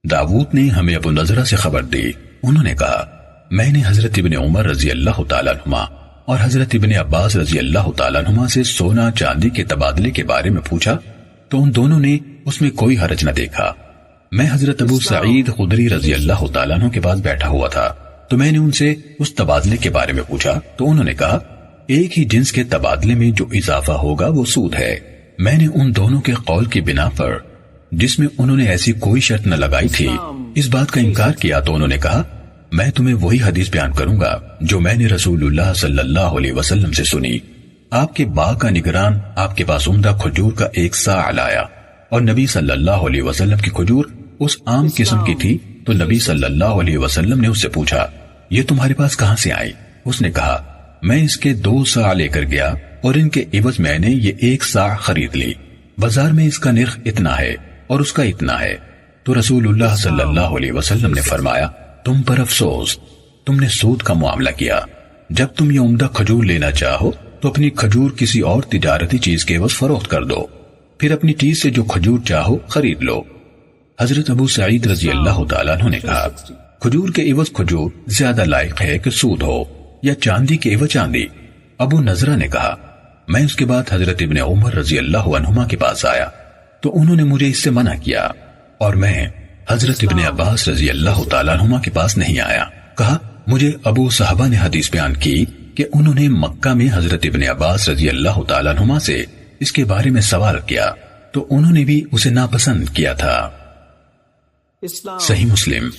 داؤد نے ہمیں ابو نضرہ سے خبر دی، انہوں نے کہا میں نے حضرت ابن عمر رضی اللہ تعالیٰ عنہما اور حضرت ابن عباس رضی اللہ تعالیٰ عنہما سے سونا چاندی کے تبادلے کے بارے میں پوچھا تو ان دونوں نے اس میں کوئی حرج نہ دیکھا۔ میں حضرت ابو سعید خدری رضی اللہ تعالیٰ عنہ کے پاس بیٹھا ہوا تھا تو میں نے ان سے اس تبادلے کے بارے میں پوچھا تو انہوں نے کہا ایک ہی جنس کے تبادلے میں جو اضافہ ہوگا وہ سود ہے۔ میں نے ان دونوں کے قول کی بنا پر جس میں انہوں نے ایسی کوئی شرط نہ لگائی تھی اس بات کا انکار کیا تو انہوں نے کہا میں تمہیں وہی حدیث بیان کروں گا جو میں نے رسول اللہ صلی اللہ علیہ وسلم سے سنی۔ آپ کے باغ کا نگران آپ کے پاس عمدہ کھجور کا ایک ساع لایا اور نبی صلی اللہ علیہ وسلم کی کھجور اس عام قسم کی تھی تو نبی صلی اللہ علیہ وسلم نے اس سے پوچھا یہ تمہارے پاس کہاں سے آئی؟ اس نے کہا میں اس کے 2 ساع لے کر گیا اور ان کے عوض میں نے یہ 1 ساع خرید لی، بازار میں اس کا نرخ اتنا ہے اور اس کا اتنا ہے۔ تو رسول اللہ صلی اللہ علیہ وسلم نے فرمایا تم پر افسوس، تم نے سود کا معاملہ کیا۔ جب تم یہ عمدہ کھجور لینا چاہو تو اپنی کھجور کسی اور تجارتی چیز کے عوض فروخت کر دو، پھر اپنی چیز سے جو کھجور چاہو خرید لو۔ حضرت ابو سعید رضی اللہ تعالیٰ عنہ نے کہا کھجور کے عوض کھجور زیادہ لائق ہے کہ سود ہو یا چاندی کے عوض چاندی؟ ابو نضرہ نے کہا میں اس کے بعد حضرت ابن عمر رضی اللہ عنہما کے پاس آیا تو انہوں نے مجھے اس سے منع کیا اور میں حضرت ابن عباس رضی اللہ تعالیٰ عنہما کے پاس نہیں آیا۔ کہا مجھے ابو صحابہ نے حدیث بیان کی کہ انہوں نے مکہ میں حضرت ابن عباس رضی اللہ تعالیٰ عنہما سے اس کے بارے میں سوال کیا تو انہوں نے بھی اسے ناپسند کیا تھا۔ صحیح مسلم